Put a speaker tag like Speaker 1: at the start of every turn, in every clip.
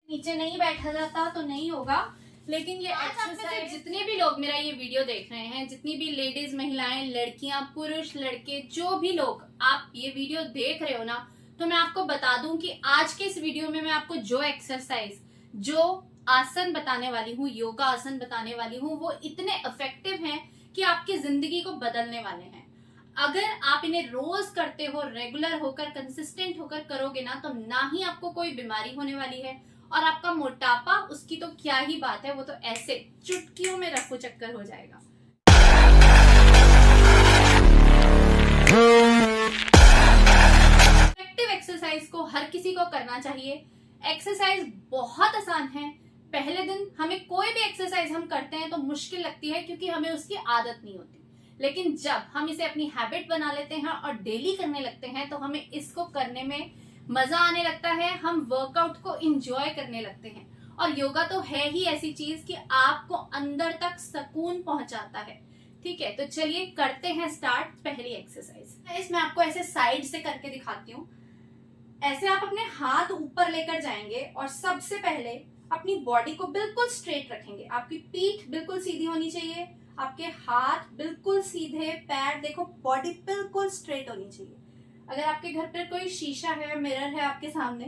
Speaker 1: नीचे नहीं बैठा जाता तो नहीं होगा। लेकिन ये एक्सरसाइज जितने भी लोग मेरा ये वीडियो देख रहे हैं, जितनी भी लेडीज, महिलाएं, लड़कियां, पुरुष, लड़के, जो भी लोग आप ये वीडियो देख रहे हो ना, तो मैं आपको बता दूं कि आज के इस वीडियो में मैं आपको जो एक्सरसाइज, जो आसन बताने वाली हूँ, योगा आसन बताने वाली हूँ, वो इतने इफेक्टिव हैं कि आपकी जिंदगी को बदलने वाले हैं। अगर आप इन्हें रोज करते हो, रेगुलर होकर, कंसिस्टेंट होकर करोगे ना, तो ना ही आपको कोई बीमारी होने वाली है, और आपका मोटापा, उसकी तो क्या ही बात है, वो तो ऐसे चुटकियों में रफू चक्कर हो जाएगा। इफेक्टिव एक्सरसाइज को हर किसी को करना चाहिए। एक्सरसाइज बहुत आसान है। पहले दिन हमें कोई भी एक्सरसाइज हम करते हैं तो मुश्किल लगती है, क्योंकि हमें उसकी आदत नहीं होती। लेकिन जब हम इसे अपनी हैबिट बना लेते हैं और डेली करने लगते हैं, तो हमें इसको करने में मजा आने लगता है, हम वर्कआउट को एंजॉय करने लगते हैं। और योगा तो है ही ऐसी चीज कि आपको अंदर तक सुकून पहुंचाता है। ठीक है, तो चलिए करते हैं स्टार्ट पहली एक्सरसाइज। मैं आपको ऐसे साइड से करके दिखाती हूँ। ऐसे आप अपने हाथ ऊपर लेकर जाएंगे और सबसे पहले अपनी बॉडी को बिल्कुल स्ट्रेट रखेंगे। आपकी पीठ बिल्कुल सीधी होनी चाहिए, आपके हाथ बिल्कुल सीधे, पैर देखो, बॉडी बिल्कुल स्ट्रेट होनी चाहिए। अगर आपके घर पर कोई शीशा है, मिरर है आपके सामने,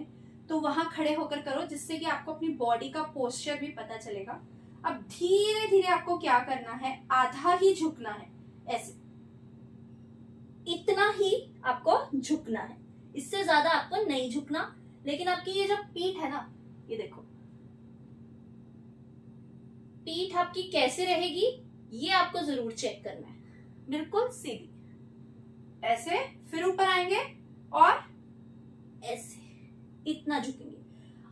Speaker 1: तो वहां खड़े होकर करो, जिससे कि आपको अपनी बॉडी का पोस्चर भी पता चलेगा। अब धीरे धीरे आपको क्या करना है, आधा ही झुकना है, ऐसे, इतना ही आपको झुकना है, इससे ज्यादा आपको नहीं झुकना। लेकिन आपकी ये जो पीठ है ना, ये देखो, पीठ आपकी कैसे रहेगी ये आपको जरूर चेक करना है। बिल्कुल सीधी, ऐसे, फिर ऊपर आएंगे और ऐसे, इतना झुकेंगे।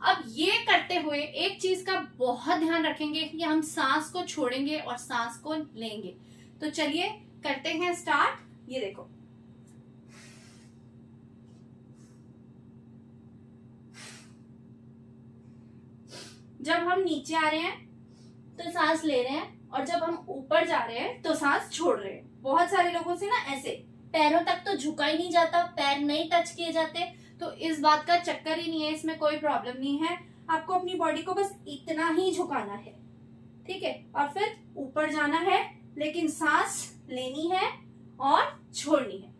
Speaker 1: अब ये करते हुए एक चीज का बहुत ध्यान रखेंगे कि हम सांस को छोड़ेंगे और सांस को लेंगे। तो चलिए करते हैं स्टार्ट। ये देखो, जब हम नीचे आ रहे हैं तो सांस ले रहे हैं, और जब हम ऊपर जा रहे हैं तो सांस छोड़ रहे हैं। बहुत सारे लोगों से ना ऐसे पैरों तक तो झुका ही नहीं जाता, पैर नहीं टच किए जाते, तो इस बात का चक्कर ही नहीं है, इसमें कोई प्रॉब्लम नहीं है। आपको अपनी बॉडी को बस इतना ही झुकाना है, ठीक है, और फिर ऊपर जाना है, लेकिन सांस लेनी है और छोड़नी है।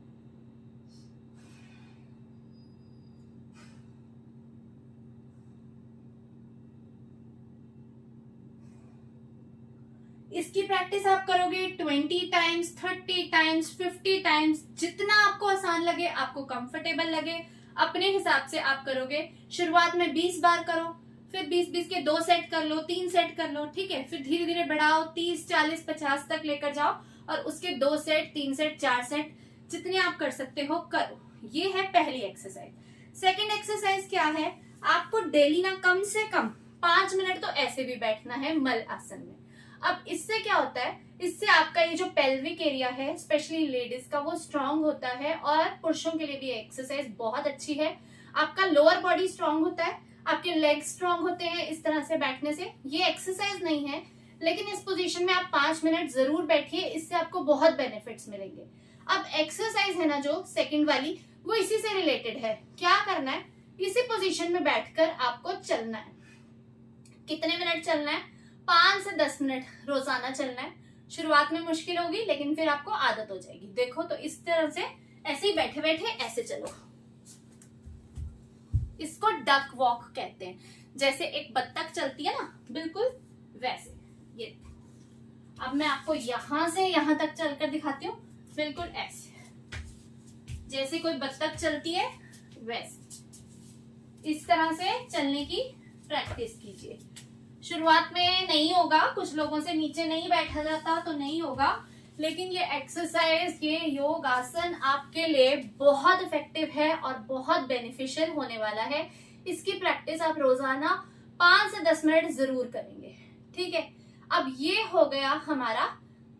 Speaker 1: इसकी प्रैक्टिस आप करोगे 20 टाइम्स, 30 टाइम्स, 50 टाइम्स, जितना आपको आसान लगे, आपको कंफर्टेबल लगे, अपने हिसाब से आप करोगे। शुरुआत में 20 बार करो, फिर 20-20 के 2 सेट कर लो, 3 सेट कर लो, ठीक है, फिर धीरे धीरे बढ़ाओ, 30, 40, 50 तक लेकर जाओ, और उसके 2 सेट, 3 सेट, 4 सेट, जितने आप कर सकते हो करो। ये है पहली एक्सरसाइज। सेकेंड एक्सरसाइज क्या है, आपको डेली ना कम से कम 5 मिनट तो ऐसे भी बैठना है मल आसन में। अब इससे क्या होता है, इससे आपका ये जो पेल्विक एरिया है, स्पेशली लेडीज का, वो स्ट्रांग होता है, और पुरुषों के लिए भी एक्सरसाइज बहुत अच्छी है। आपका लोअर बॉडी स्ट्रांग होता है, आपके लेग स्ट्रांग होते हैं इस तरह से बैठने से। ये एक्सरसाइज नहीं है, लेकिन इस पोजीशन में आप 5 मिनट जरूर बैठिए, इससे आपको बहुत बेनिफिट्स मिलेंगे। अब एक्सरसाइज है ना जो सेकंड वाली, वो इसी से रिलेटेड है। क्या करना है, इसी पोजीशन में बैठकर आपको चलना है। कितने मिनट चलना है, 5 से 10 मिनट रोजाना चलना है। शुरुआत में मुश्किल होगी, लेकिन फिर आपको आदत हो जाएगी। देखो, तो इस तरह से ऐसे ही बैठे बैठे ऐसे चलो। इसको डक वॉक कहते हैं, जैसे एक बत्तख चलती है ना, बिल्कुल वैसे। ये अब मैं आपको यहां से यहां तक चलकर दिखाती हूँ, बिल्कुल ऐसे, जैसे कोई बत्तख चलती है वैसे। इस तरह से चलने की प्रैक्टिस कीजिए। शुरुआत में नहीं होगा, कुछ लोगों से नीचे नहीं बैठा जाता तो नहीं होगा, लेकिन ये एक्सरसाइज, ये योग आसन आपके लिए बहुत इफेक्टिव है और बहुत बेनिफिशियल होने वाला है। इसकी प्रैक्टिस आप रोजाना 5 से 10 मिनट जरूर करेंगे, ठीक है। अब ये हो गया हमारा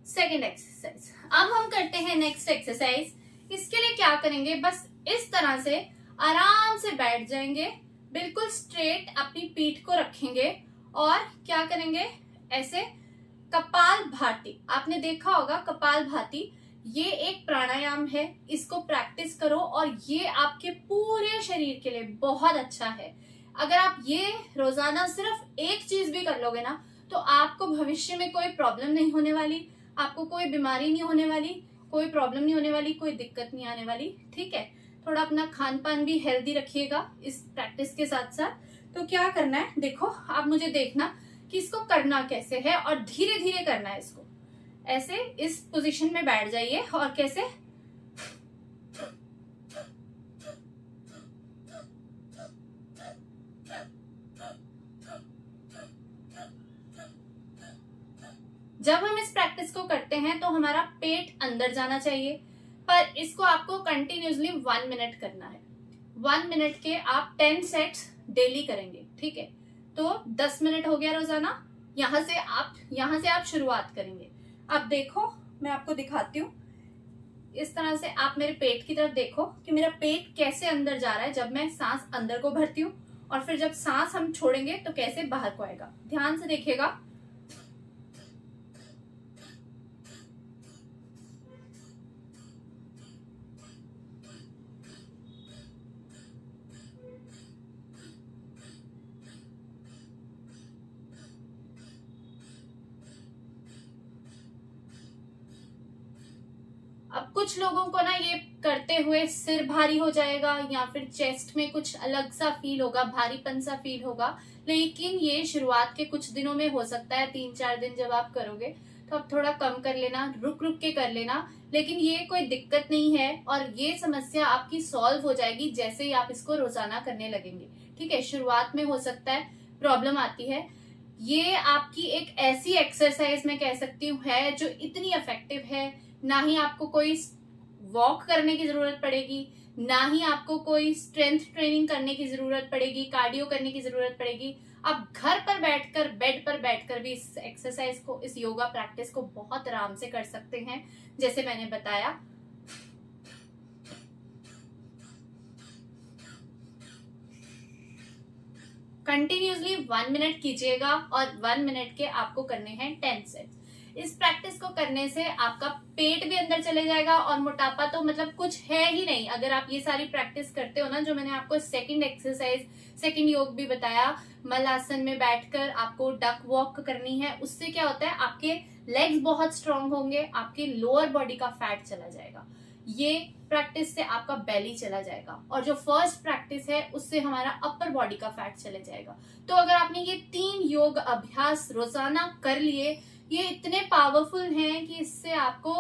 Speaker 1: सेकेंड एक्सरसाइज। अब हम करते हैं नेक्स्ट एक्सरसाइज। इसके लिए क्या करेंगे, बस इस तरह से आराम से बैठ जाएंगे, बिल्कुल स्ट्रेट अपनी पीठ को रखेंगे, और क्या करेंगे, ऐसे कपाल भाती। आपने देखा होगा कपाल भाती, ये एक प्राणायाम है, इसको प्रैक्टिस करो, और ये आपके पूरे शरीर के लिए बहुत अच्छा है। अगर आप ये रोजाना सिर्फ एक चीज भी कर लोगे ना, तो आपको भविष्य में कोई प्रॉब्लम नहीं होने वाली, आपको कोई बीमारी नहीं होने वाली, कोई प्रॉब्लम नहीं होने वाली, कोई दिक्कत नहीं आने वाली। ठीक है, थोड़ा अपना खान पान भी हेल्दी रखिएगा इस प्रैक्टिस के साथ साथ। तो क्या करना है, देखो आप मुझे देखना कि इसको करना कैसे है, और धीरे धीरे करना है इसको। ऐसे इस पोजीशन में बैठ जाइए और कैसे जब हम इस प्रैक्टिस को करते हैं तो हमारा पेट अंदर जाना चाहिए, पर इसको आपको कंटिन्यूसली 1 मिनट करना है। 1 मिनट के आप 10 सेट्स डेली करेंगे। ठीक है, तो 10 मिनट हो गया रोजाना। यहाँ से आप शुरुआत करेंगे। अब देखो मैं आपको दिखाती हूँ, इस तरह से आप मेरे पेट की तरफ देखो कि मेरा पेट कैसे अंदर जा रहा है जब मैं सांस अंदर को भरती हूँ, और फिर जब सांस हम छोड़ेंगे तो कैसे बाहर को आएगा। ध्यान से देखिएगा। अब कुछ लोगों को ना ये करते हुए सिर भारी हो जाएगा, या फिर चेस्ट में कुछ अलग सा फील होगा, भारीपन सा फील होगा, लेकिन ये शुरुआत के कुछ दिनों में हो सकता है। 3-4 दिन जब आप करोगे तो आप थोड़ा कम कर लेना, रुक रुक के कर लेना, लेकिन ये कोई दिक्कत नहीं है, और ये समस्या आपकी सॉल्व हो जाएगी जैसे ही आप इसको रोजाना करने लगेंगे। ठीक है, शुरुआत में हो सकता है प्रॉब्लम आती है। ये आपकी एक ऐसी एक्सरसाइज मैं कह सकती हूँ है जो इतनी इफेक्टिव है, ना ही आपको कोई वॉक करने की जरूरत पड़ेगी, ना ही आपको कोई स्ट्रेंथ ट्रेनिंग करने की जरूरत पड़ेगी, कार्डियो करने की जरूरत पड़ेगी। आप घर पर बैठकर, बेड पर बैठकर भी इस एक्सरसाइज को, इस योगा प्रैक्टिस को बहुत आराम से कर सकते हैं, जैसे मैंने बताया। कंटिन्यूसली 1 मिनट कीजिएगा, और 1 मिनट के आपको करने हैं 10 सेट्स। इस प्रैक्टिस को करने से आपका पेट भी अंदर चले जाएगा, और मोटापा तो मतलब कुछ है ही नहीं। अगर आप ये सारी प्रैक्टिस करते हो ना, जो मैंने आपको सेकंड एक्सरसाइज, सेकंड योग भी बताया, मलासन में बैठकर आपको डक वॉक करनी है, उससे क्या होता है, आपके लेग्स बहुत स्ट्रांग होंगे, आपके लोअर बॉडी का फैट चला जाएगा। ये प्रैक्टिस से आपका बेली चला जाएगा, और जो फर्स्ट प्रैक्टिस है उससे हमारा अपर बॉडी का फैट चले जाएगा। तो अगर आपने ये 3 योग अभ्यास रोजाना कर लिए, ये इतने पावरफुल हैं कि इससे आपको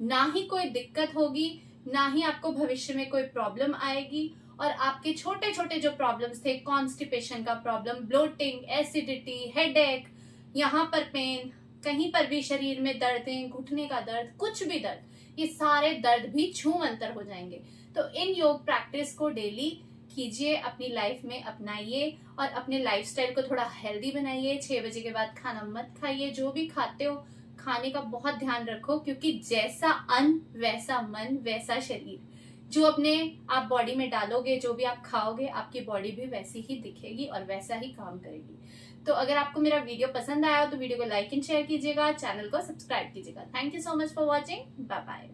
Speaker 1: ना ही कोई दिक्कत होगी, ना ही आपको भविष्य में कोई प्रॉब्लम आएगी, और आपके छोटे छोटे जो प्रॉब्लम्स थे, कॉन्स्टिपेशन का प्रॉब्लम, ब्लोटिंग, एसिडिटी, हेडेक, यहाँ पर पेन, कहीं पर भी शरीर में दर्द, घुटने का दर्द, कुछ भी दर्द, ये सारे दर्द भी छूमंतर हो जाएंगे। तो इन योग प्रैक्टिस को डेली कीजिए, अपनी लाइफ में अपनाइए, और अपने लाइफस्टाइल को थोड़ा हेल्दी बनाइए। 6 बजे के बाद खाना मत खाइए। जो भी खाते हो खाने का बहुत ध्यान रखो, क्योंकि जैसा अन्न वैसा मन वैसा शरीर। जो अपने आप बॉडी में डालोगे, जो भी आप खाओगे, आपकी बॉडी भी वैसी ही दिखेगी और वैसा ही काम करेगी। तो अगर आपको मेरा वीडियो पसंद आया हो तो वीडियो को लाइक एंड शेयर कीजिएगा, चैनल को सब्सक्राइब कीजिएगा। Thank you so much for watching. Bye bye.